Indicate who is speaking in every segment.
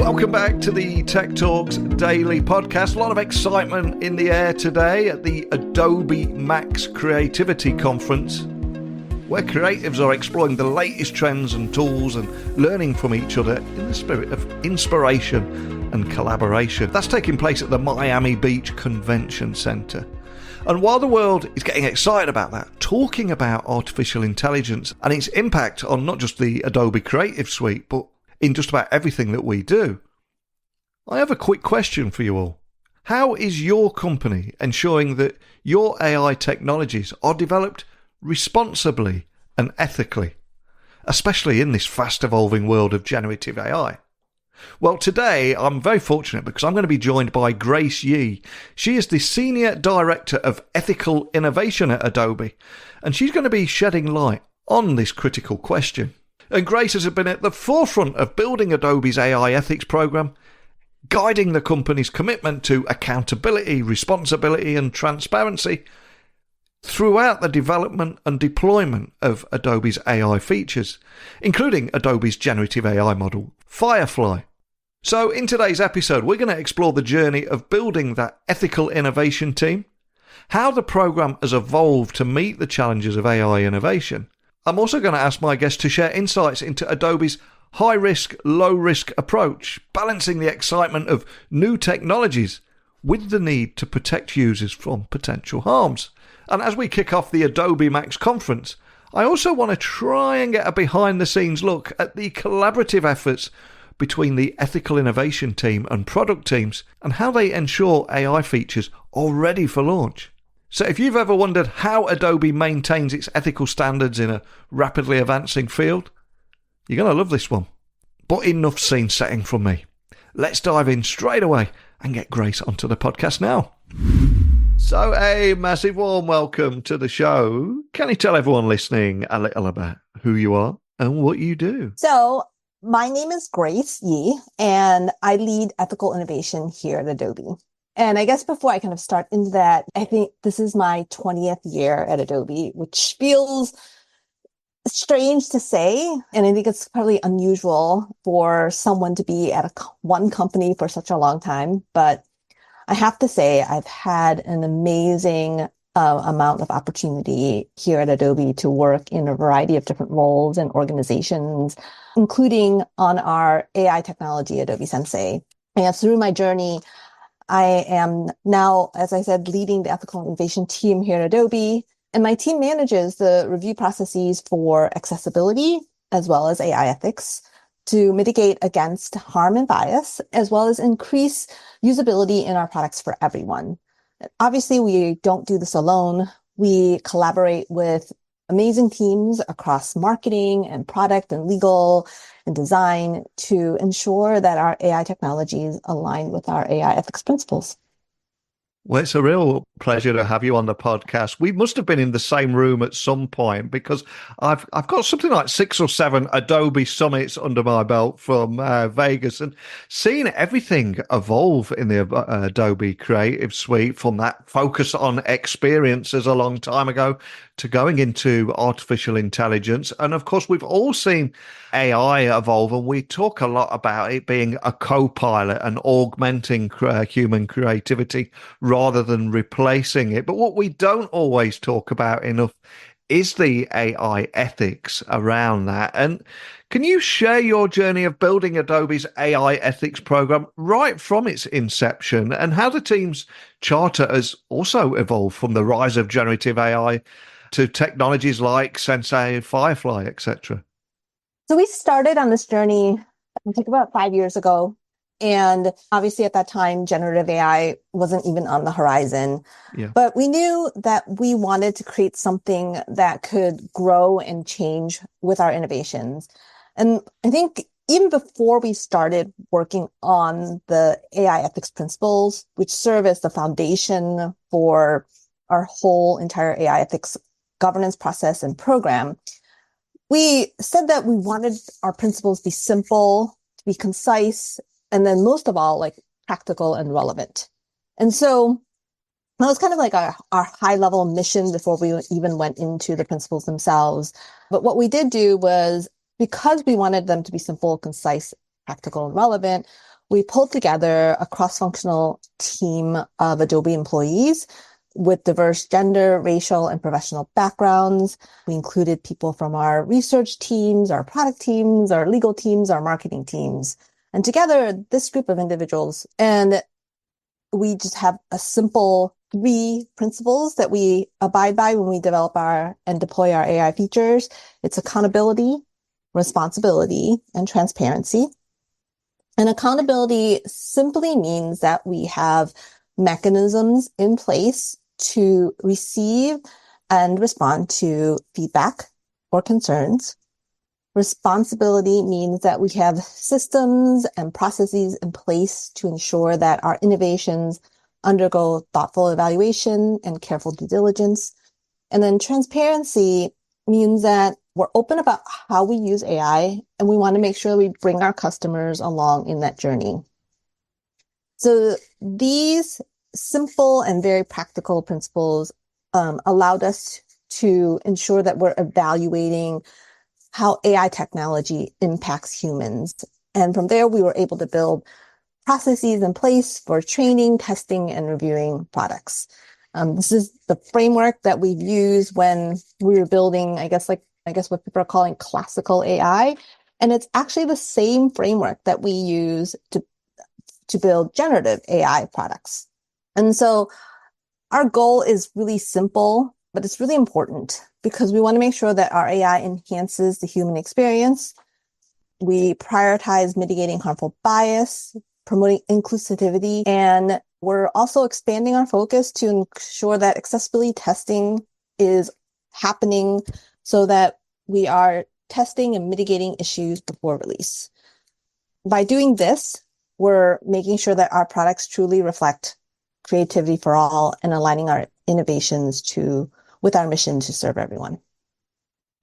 Speaker 1: Welcome back to the Tech Talks Daily Podcast. A lot of excitement in the air today at the Adobe MAX Creativity Conference, where creatives are exploring the latest trends and tools and learning from each other in the spirit of inspiration and collaboration. That's taking place at the Miami Beach Convention Center. And while the world is getting excited about that, talking about artificial intelligence and its impact on not just the Adobe Creative Suite, but in just about everything that we do, I have a quick question for you all. How is your company ensuring that your AI technologies are developed responsibly and ethically, especially in this fast evolving world of generative AI? Well, today I'm very fortunate because I'm going to be joined by Grace Yee. She is the Senior Director of Ethical Innovation at Adobe, and she's going to be shedding light on this critical question. And Grace has been at the forefront of building Adobe's AI ethics program, guiding the company's commitment to accountability, responsibility, and transparency throughout the development and deployment of Adobe's AI features, including Adobe's generative AI model, Firefly. So in today's episode, we're going to explore the journey of building that ethical innovation team, how the program has evolved to meet the challenges of AI innovation. I'm also going to ask my guests to share insights into Adobe's high-risk, low-risk approach, balancing the excitement of new technologies with the need to protect users from potential harms. And as we kick off the Adobe MAX conference, I also want to try and get a behind-the-scenes look at the collaborative efforts between the ethical innovation team and product teams and how they ensure AI features are ready for launch. So if you've ever wondered how Adobe maintains its ethical standards in a rapidly advancing field, you're going to love this one. But enough scene setting from me. Let's dive in straight away and get Grace onto the podcast now. So a massive warm welcome to the show. Can you tell everyone listening a little about who you are and what you do?
Speaker 2: So my name is Grace Yee, and I lead ethical innovation here at Adobe. And I guess before I kind of start into that, I think this is my 20th year at Adobe, which feels strange to say. And I think it's probably unusual for someone to be at one company for such a long time. But I have to say, I've had an amazing amount of opportunity here at Adobe to work in a variety of different roles and organizations, including on our AI technology, Adobe Sensei. And through my journey, I am now, as I said, leading the ethical innovation team here at Adobe, and my team manages the review processes for accessibility as well as AI ethics to mitigate against harm and bias, as well as increase usability in our products for everyone. Obviously, we don't do this alone. We collaborate with amazing teams across marketing and product and legal and design to ensure that our AI technologies align with our AI ethics principles.
Speaker 1: Well, it's a real pleasure to have you on the podcast. We must have been in the same room at some point because I've got something like 6 or 7 Adobe summits under my belt from Vegas, and seeing everything evolve in the Adobe Creative Suite from that focus on experiences a long time ago to going into artificial intelligence. And of course, we've all seen AI evolve, and we talk a lot about it being a co-pilot and augmenting human creativity rather than replacing it. But what we don't always talk about enough is the AI ethics around that. And can you share your journey of building Adobe's AI ethics program right from its inception, and how the team's charter has also evolved from the rise of generative AI to technologies like Sensei, Firefly, etc.?
Speaker 2: So we started on this journey, I think about 5 years ago. And obviously at that time, generative AI wasn't even on the horizon. Yeah. But we knew that we wanted to create something that could grow and change with our innovations. And I think even before we started working on the AI ethics principles, which serve as the foundation for our whole entire AI ethics governance process and program, we said that we wanted our principles to be simple, to be concise, and then most of all, like practical and relevant. And so that was kind of like our high level mission before we even went into the principles themselves. But what we did do was, because we wanted them to be simple, concise, practical and relevant, we pulled together a cross-functional team of Adobe employees with diverse gender, racial, and professional backgrounds. We included people from our research teams, our product teams, our legal teams, our marketing teams. And together, this group of individuals, and we just have a simple 3 principles that we abide by when we develop and deploy our AI features. It's accountability, responsibility, and transparency. And accountability simply means that we have mechanisms in place to receive and respond to feedback or concerns. Responsibility means that we have systems and processes in place to ensure that our innovations undergo thoughtful evaluation and careful due diligence. And then transparency means that we're open about how we use AI, and we want to make sure we bring our customers along in that journey. So these simple and very practical principles allowed us to ensure that we're evaluating how AI technology impacts humans. And from there, we were able to build processes in place for training, testing, and reviewing products. This is the framework that we've used when we were building, I guess what people are calling classical AI. And it's actually the same framework that we use to build generative AI products. And so our goal is really simple, but it's really important because we want to make sure that our AI enhances the human experience. We prioritize mitigating harmful bias, promoting inclusivity, and we're also expanding our focus to ensure that accessibility testing is happening so that we are testing and mitigating issues before release. By doing this, we're making sure that our products truly reflect creativity for all and aligning our innovations with our mission to serve everyone.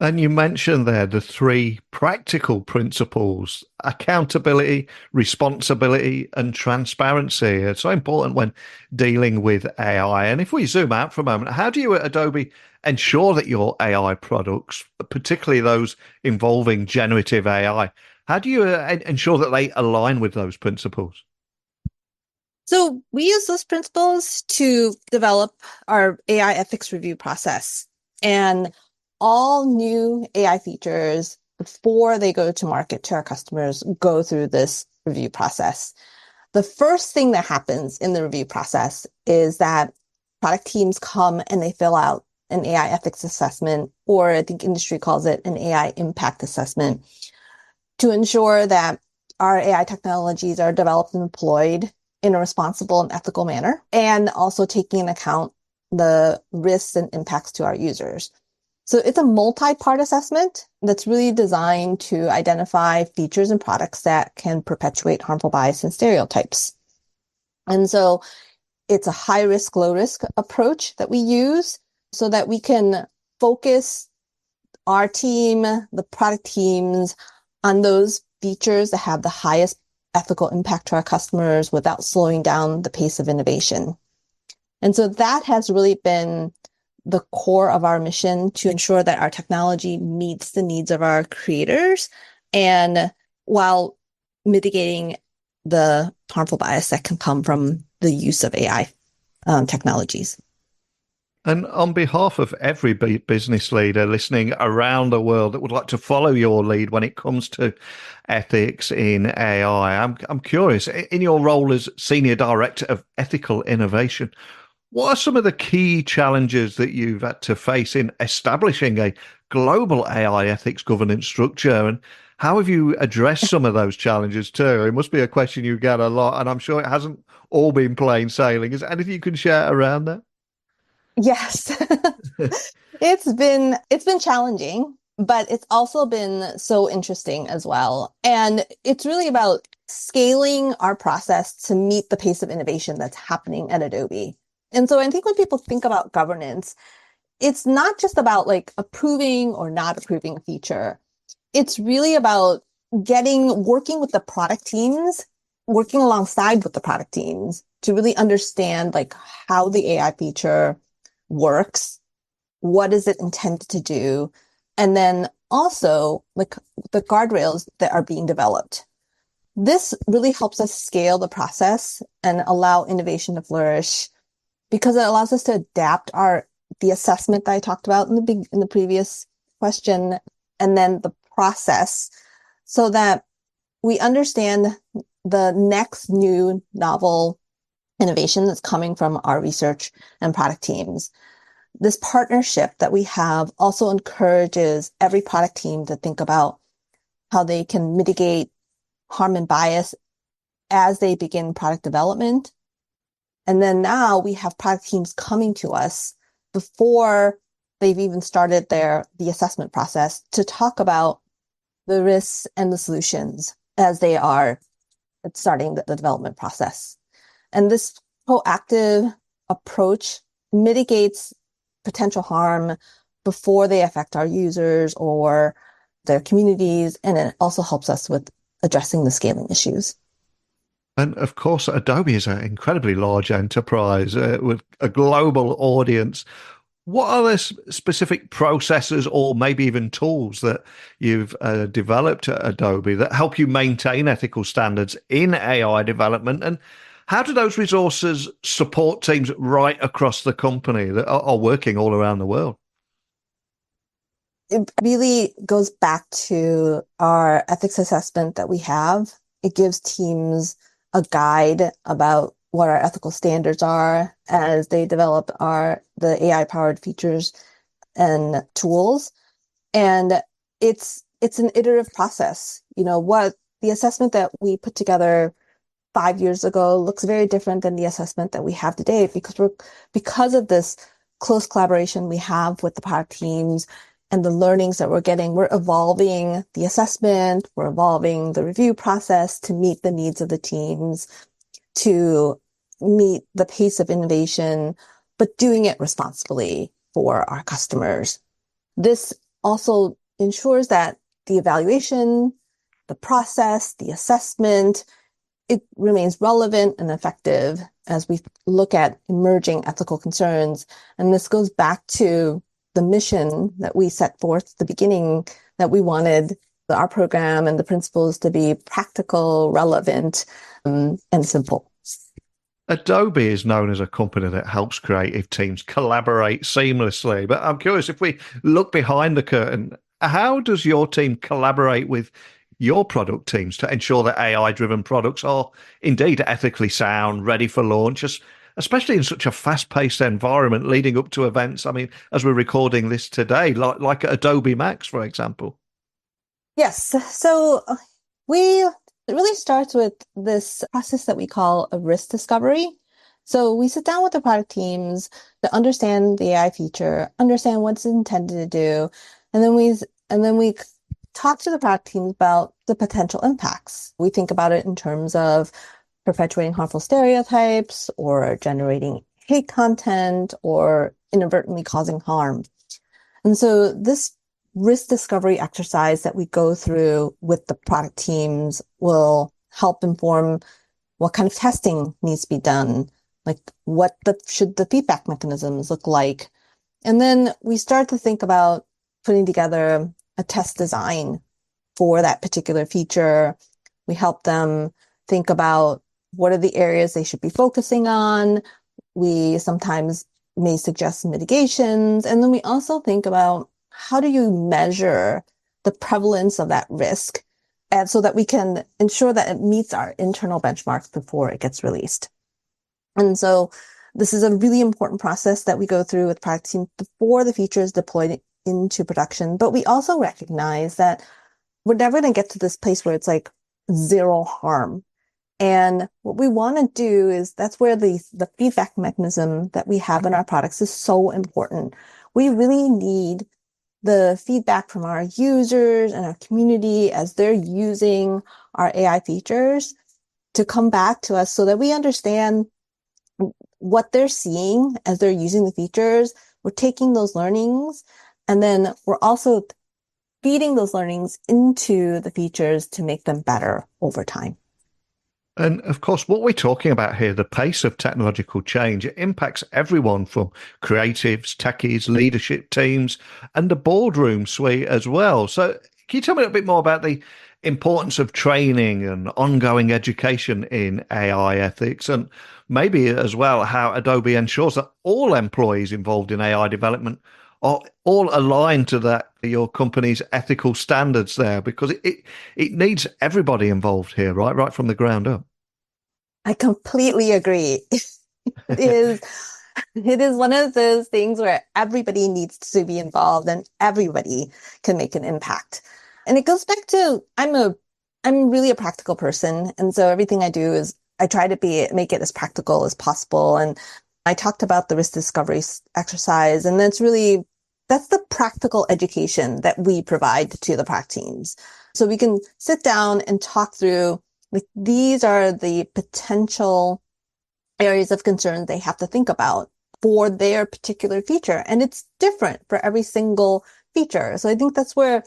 Speaker 1: And you mentioned there the 3 practical principles: accountability, responsibility, and transparency. It's so important when dealing with AI. And if we zoom out for a moment, how do you at Adobe ensure that your AI products, particularly those involving generative AI, how do you ensure that they align with those principles?
Speaker 2: So we use those principles to develop our AI ethics review process. And all new AI features, before they go to market to our customers, go through this review process. The first thing that happens in the review process is that product teams come and they fill out an AI ethics assessment, or I think industry calls it an AI impact assessment, to ensure that our AI technologies are developed and deployed in a responsible and ethical manner, and also taking into account the risks and impacts to our users. So it's a multi-part assessment that's really designed to identify features and products that can perpetuate harmful bias and stereotypes. And so it's a high risk, low risk approach that we use so that we can focus our team, the product teams, on those features that have the highest ethical impact to our customers without slowing down the pace of innovation. And so that has really been the core of our mission, to ensure that our technology meets the needs of our creators, and while mitigating the harmful bias that can come from the use of AI technologies.
Speaker 1: And on behalf of every business leader listening around the world that would like to follow your lead when it comes to ethics in AI, I'm curious, in your role as Senior Director of Ethical Innovation, what are some of the key challenges that you've had to face in establishing a global AI ethics governance structure? And how have you addressed some of those challenges too? It must be a question you get a lot, and I'm sure it hasn't all been plain sailing. Is there anything you can share around that?
Speaker 2: Yes. It's been challenging, but it's also been so interesting as well. And it's really about scaling our process to meet the pace of innovation that's happening at Adobe. And so I think when people think about governance, it's not just about like approving or not approving a feature. It's really about working with the product teams, working alongside with the product teams to really understand like how the AI feature works, what is it intended to do, and then also like the guardrails that are being developed. This really helps us scale the process and allow innovation to flourish because it allows us to adapt the assessment that I talked about in the previous question, and then the process, so that we understand the next new novel innovation that's coming from our research and product teams. This partnership that we have also encourages every product team to think about how they can mitigate harm and bias as they begin product development. And then now we have product teams coming to us before they've even started the assessment process to talk about the risks and the solutions as they are starting the development process. And this proactive approach mitigates potential harm before they affect our users or their communities. And it also helps us with addressing the scaling issues.
Speaker 1: And of course, Adobe is an incredibly large enterprise with a global audience. What are the specific processes or maybe even tools that you've developed at Adobe that help you maintain ethical standards in AI development? And how do those resources support teams right across the company that are working all around the world?
Speaker 2: It really goes back to our ethics assessment that we have. It gives teams a guide about what our ethical standards are as they develop the AI-powered features and tools. And it's an iterative process. What the assessment that we put together 5 years ago looks very different than the assessment that we have today because of this close collaboration we have with the product teams and the learnings that we're getting. We're evolving the assessment, we're evolving the review process to meet the needs of the teams, to meet the pace of innovation, but doing it responsibly for our customers. This also ensures that the evaluation, the process, the assessment, it remains relevant and effective as we look at emerging ethical concerns. And this goes back to the mission that we set forth at the beginning, that we wanted our program and the principles to be practical, relevant, and simple.
Speaker 1: Adobe is known as a company that helps creative teams collaborate seamlessly. But I'm curious, if we look behind the curtain, how does your team collaborate with your product teams to ensure that AI-driven products are indeed ethically sound, ready for launch, especially in such a fast-paced environment leading up to events? I mean, as we're recording this today, like at Adobe MAX, for example.
Speaker 2: Yes. So it really starts with this process that we call a risk discovery. So we sit down with the product teams to understand the AI feature, understand what it's intended to do, and then we talk to the product teams about the potential impacts. We think about it in terms of perpetuating harmful stereotypes or generating hate content or inadvertently causing harm. And so this risk discovery exercise that we go through with the product teams will help inform what kind of testing needs to be done, like should the feedback mechanisms look like. And then we start to think about putting together a test design for that particular feature. We help them think about what are the areas they should be focusing on. We sometimes may suggest mitigations. And then we also think about how do you measure the prevalence of that risk, and so that we can ensure that it meets our internal benchmarks before it gets released. And so this is a really important process that we go through with product teams before the feature is deployed into production. But we also recognize that we're never going to get to this place where it's like zero harm. And what we want to do is, that's where the feedback mechanism that we have in our products is so important. We really need the feedback from our users and our community as they're using our AI features to come back to us so that we understand what they're seeing as they're using the features. We're taking those learnings, and then we're also feeding those learnings into the features to make them better over time.
Speaker 1: And of course, what we're talking about here, the pace of technological change, it impacts everyone from creatives, techies, leadership teams, and the boardroom suite as well. So can you tell me a bit more about the importance of training and ongoing education in AI ethics, and maybe as well how Adobe ensures that all employees involved in AI development are all aligned to that your company's ethical standards there, because it needs everybody involved here, right from the ground up.
Speaker 2: I completely agree. It is it is one of those things where everybody needs to be involved and everybody can make an impact. And it goes back to I'm really a practical person. And so everything I do is I try to make it as practical as possible. And I talked about the risk discovery exercise, and that's the practical education that we provide to the prac teams. So we can sit down and talk through, like, these are the potential areas of concern they have to think about for their particular feature. And it's different for every single feature. So I think that's where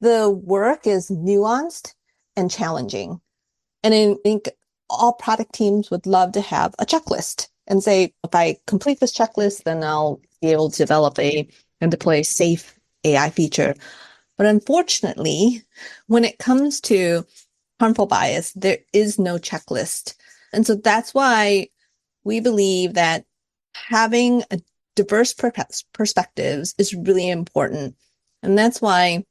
Speaker 2: the work is nuanced and challenging. And I think all product teams would love to have a checklist and say, if I complete this checklist, then I'll be able to develop and deploy a safe AI feature. But unfortunately, when it comes to harmful bias, there is no checklist. And so that's why we believe that having a diverse perspectives is really important. And that's why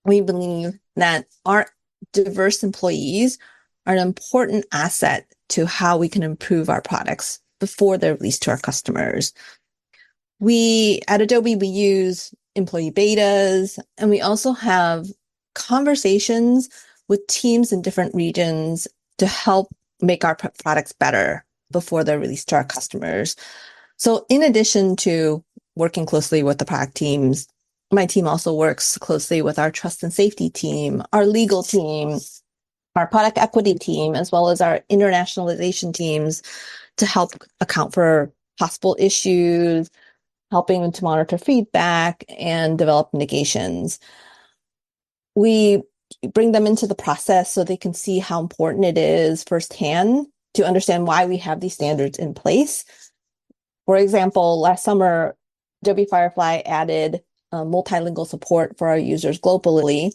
Speaker 2: we believe that our diverse employees are an important asset to how we can improve our products before they're released to our customers. At Adobe, we use employee betas, and we also have conversations with teams in different regions to help make our products better before they're released to our customers. So in addition to working closely with the product teams, my team also works closely with our trust and safety team, our legal team, our product equity team, as well as our internationalization teams to help account for possible issues, helping them to monitor feedback and develop mitigations. We bring them into the process so they can see how important it is firsthand to understand why we have these standards in place. For example, last summer, Adobe Firefly added multilingual support for our users globally.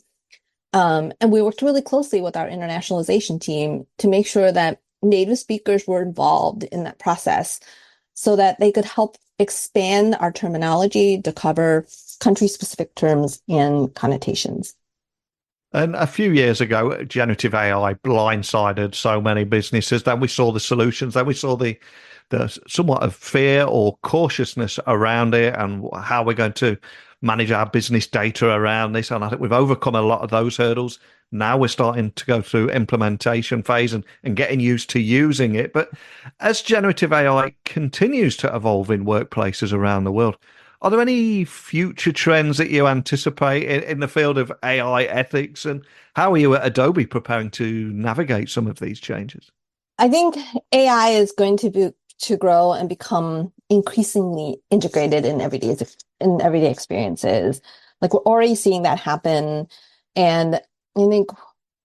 Speaker 2: And we worked really closely with our internationalization team to make sure that native speakers were involved in that process so that they could help expand our terminology to cover country-specific terms and connotations.
Speaker 1: And a few years ago, generative AI blindsided so many businesses. Then we saw the solutions. Then we saw the somewhat of fear or cautiousness around it and how we're going to manage our business data around this. And I think we've overcome a lot of those hurdles. Now we're starting to go through implementation phase and getting used to using it. But as generative AI continues to evolve in workplaces around the world, are there any future trends that you anticipate in the field of AI ethics? And how are you at Adobe preparing to navigate some of these changes?
Speaker 2: I think AI is going to grow and become increasingly integrated in everyday experiences. Like, we're already seeing that happen. And I think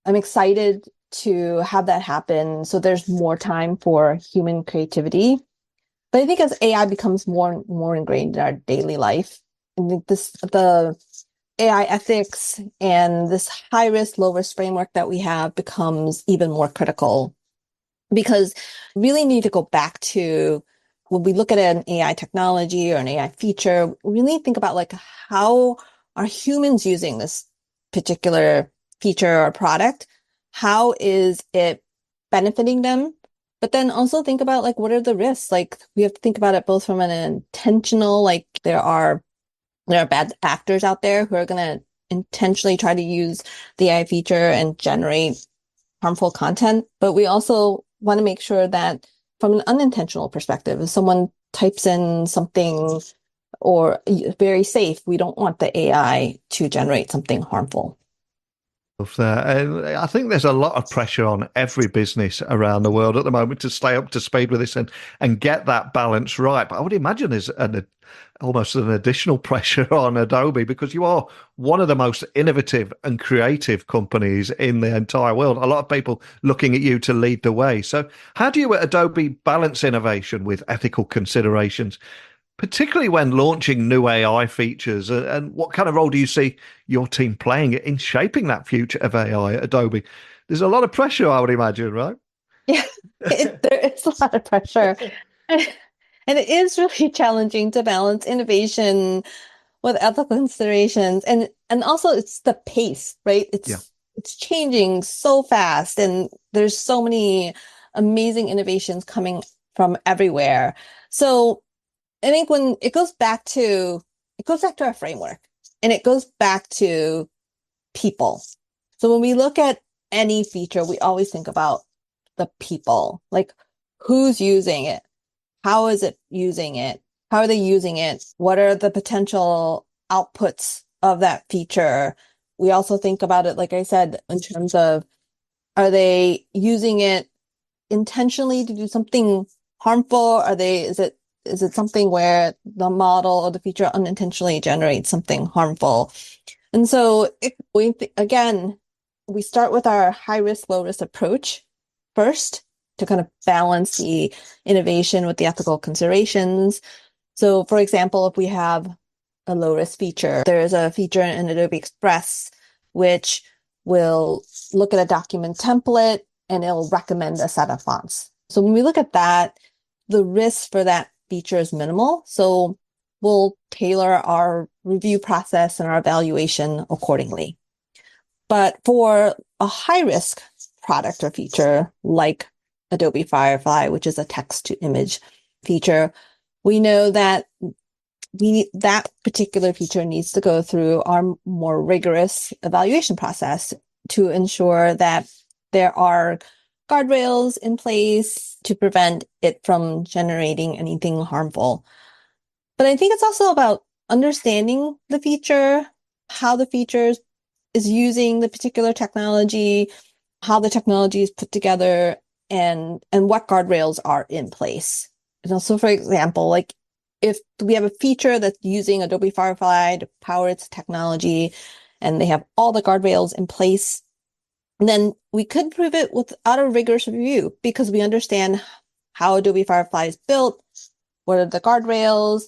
Speaker 2: I'm excited to have that happen so there's more time for human creativity. But I think as AI becomes more and more ingrained in our daily life, I think the AI ethics and this high risk, low risk framework that we have becomes even more critical, because we really need to go back to when we look at an AI technology or an AI feature, we really think about, like, how are humans using this particular feature or product? How is it benefiting them? But then also think about, like, what are the risks? Like, we have to think about it both from an intentional, like, there are bad actors out there who are going to intentionally try to use the AI feature and generate harmful content. But we also want to make sure that from an unintentional perspective, if someone types in something or very safe, we don't want the AI to generate something harmful.
Speaker 1: I think there's a lot of pressure on every business around the world at the moment to stay up to speed with this and get that balance right. But I would imagine there's almost an additional pressure on Adobe, because you are one of the most innovative and creative companies in the entire world. A lot of people looking at you to lead the way. So how do you at Adobe balance innovation with ethical considerations? particularly when launching new AI features. And what kind of role do you see your team playing in shaping that future of AI at Adobe? There's a lot of pressure, I would imagine, right?
Speaker 2: Yeah, there is a lot of pressure. And it is really challenging to balance innovation with ethical considerations. And also it's the pace, right?
Speaker 1: Yeah.
Speaker 2: It's changing so fast and there's so many amazing innovations coming from everywhere. So I think when it goes back to our framework and it goes back to people. So when we look at any feature, we always think about the people, like who's using it? How is it using it? How are they using it? What are the potential outputs of that feature? We also think about it, like I said, in terms of, are they using it intentionally to do something harmful? Is it something where the model or the feature unintentionally generates something harmful? And so again, we start with our high risk, low risk approach first to kind of balance the innovation with the ethical considerations. So for example, if we have a low risk feature, there is a feature in Adobe Express which will look at a document template and it'll recommend a set of fonts. So when we look at that, the risk for that feature is minimal. So we'll tailor our review process and our evaluation accordingly. But for a high risk product or feature like Adobe Firefly, which is a text to image feature, we know that that particular feature needs to go through our more rigorous evaluation process to ensure that there are guardrails in place to prevent it from generating anything harmful. But I think it's also about understanding the feature, how the feature is using the particular technology, how the technology is put together, and what guardrails are in place. And also, for example, like if we have a feature that's using Adobe Firefly to power its technology and they have all the guardrails in place, then we could prove it without a rigorous review because we understand how Adobe Firefly is built, what are the guardrails,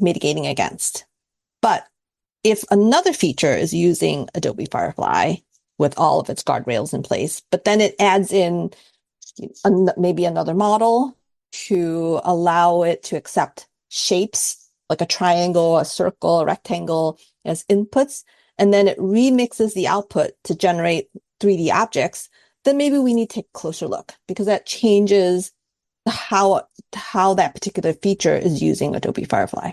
Speaker 2: mitigating against. But if another feature is using Adobe Firefly with all of its guardrails in place, but then it adds in maybe another model to allow it to accept shapes like a triangle, a circle, a rectangle as inputs, and then it remixes the output to generate 3D objects, then maybe we need to take a closer look because that changes how that particular feature is using Adobe Firefly.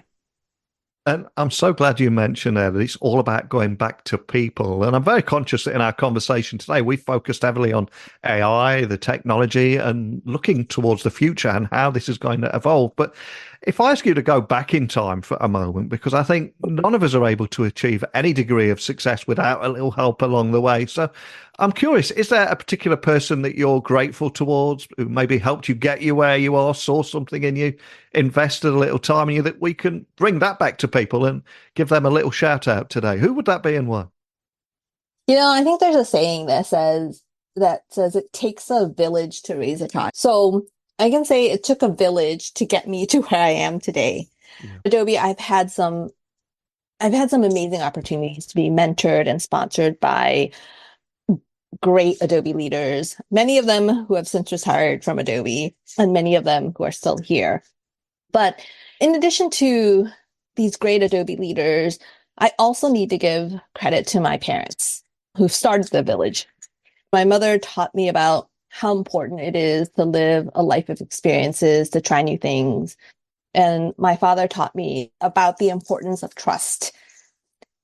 Speaker 1: And I'm so glad you mentioned that it's all about going back to people. And I'm very conscious that in our conversation today, we focused heavily on AI, the technology, and looking towards the future and how this is going to evolve. But if I ask you to go back in time for a moment, because I think none of us are able to achieve any degree of success without a little help along the way. So I'm curious, is there a particular person that you're grateful towards who maybe helped you get you where you are, saw something in you, invested a little time in you that we can bring that back to people and give them a little shout out today? Who would that be and why?
Speaker 2: I think there's a saying that says it takes a village to raise a child. So I can say it took a village to get me to where I am today. Yeah. Adobe, I've had some amazing opportunities to be mentored and sponsored by great Adobe leaders, many of them who have since retired from Adobe, and many of them who are still here. But in addition to these great Adobe leaders, I also need to give credit to my parents who started the village. My mother taught me about how important it is to live a life of experiences, to try new things. And my father taught me about the importance of trust.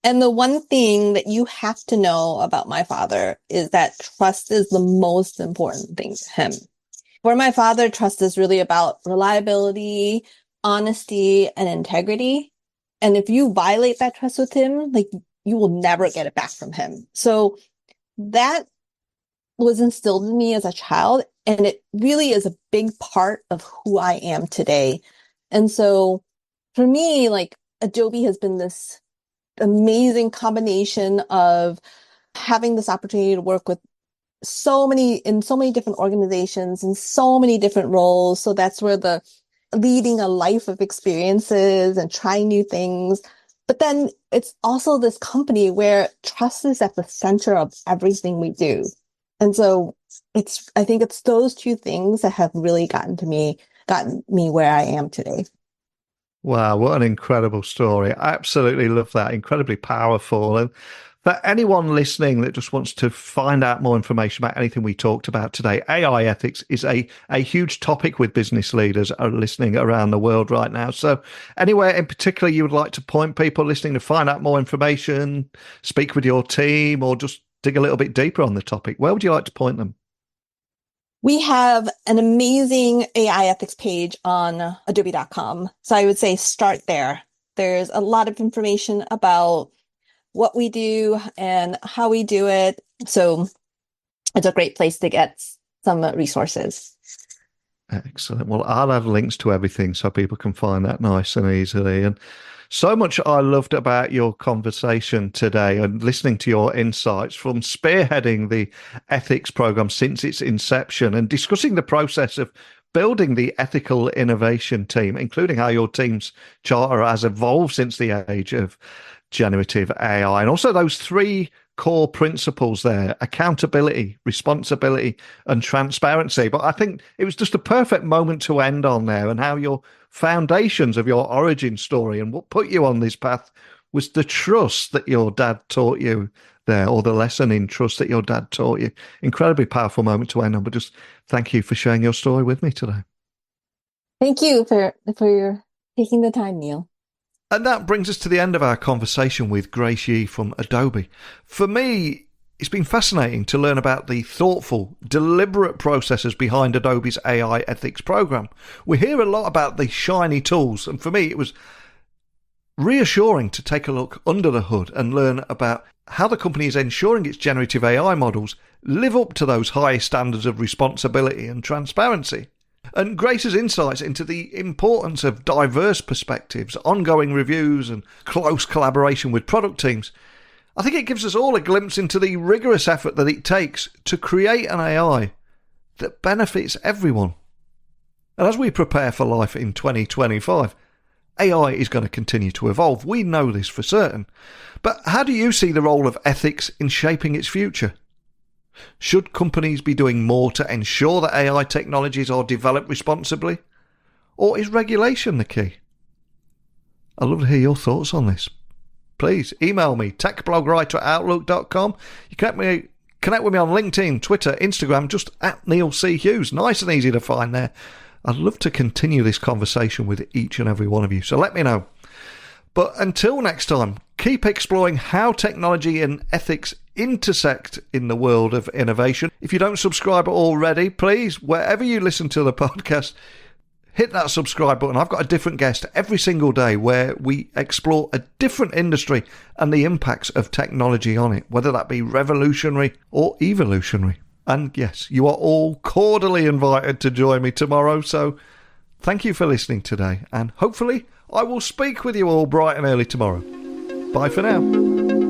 Speaker 2: And the one thing that you have to know about my father is that trust is the most important thing to him. For my father, trust is really about reliability, honesty, and integrity. And if you violate that trust with him, like you will never get it back from him. So that was instilled in me as a child, and it really is a big part of who I am today. And so for me, like Adobe has been this amazing combination of having this opportunity to work with in so many different organizations and so many different roles. So that's where the leading a life of experiences and trying new things. But then it's also this company where trust is at the center of everything we do. And so I think it's those two things that have really gotten me where I am today.
Speaker 1: Wow, what an incredible story. I absolutely love that. Incredibly powerful. And for anyone listening that just wants to find out more information about anything we talked about today, AI ethics is a huge topic with business leaders are listening around the world right now. So anywhere in particular you would like to point people listening to find out more information, speak with your team, or just dig a little bit deeper on the topic, where would you like to point them?
Speaker 2: We have an amazing AI ethics page on adobe.com. So I would say start there. There's a lot of information about what we do and how we do it. So it's a great place to get some resources.
Speaker 1: Excellent. Well, I'll have links to everything so people can find that nice and easily. And so much I loved about your conversation today and listening to your insights, from spearheading the ethics program since its inception and discussing the process of building the ethical innovation team, including how your team's charter has evolved since the age of generative AI, and also those three core principles there: accountability, responsibility, and transparency. But I think it was just a perfect moment to end on there, and how your foundations of your origin story and what put you on this path was the trust that your dad taught you there, or the lesson in trust that your dad taught you. Incredibly powerful moment to end on, but just thank you for sharing your story with me today.
Speaker 2: Thank you for your taking the time, Neil.
Speaker 1: And that brings us to the end of our conversation with Grace Yee from Adobe. For me, it's been fascinating to learn about the thoughtful, deliberate processes behind Adobe's AI ethics program. We hear a lot about the shiny tools, and for me, it was reassuring to take a look under the hood and learn about how the company is ensuring its generative AI models live up to those high standards of responsibility and transparency. And Grace's insights into the importance of diverse perspectives, ongoing reviews, and close collaboration with product teams, I think it gives us all a glimpse into the rigorous effort that it takes to create an AI that benefits everyone. And as we prepare for life in 2025, AI is going to continue to evolve. We know this for certain. But how do you see the role of ethics in shaping its future? Should companies be doing more to ensure that AI technologies are developed responsibly? Or is regulation the key? I'd love to hear your thoughts on this. Please email me, techblogwriter@outlook.com. You connect with me on LinkedIn, Twitter, Instagram, just at Neil C. Hughes. Nice and easy to find there. I'd love to continue this conversation with each and every one of you, so let me know. But until next time, keep exploring how technology and ethics intersect in the world of innovation. If you don't subscribe already, please, wherever you listen to the podcast, hit that subscribe button. I've got a different guest every single day where we explore a different industry and the impacts of technology on it, whether that be revolutionary or evolutionary. And yes, you are all cordially invited to join me tomorrow. So thank you for listening today, and hopefully I will speak with you all bright and early tomorrow. Bye for now.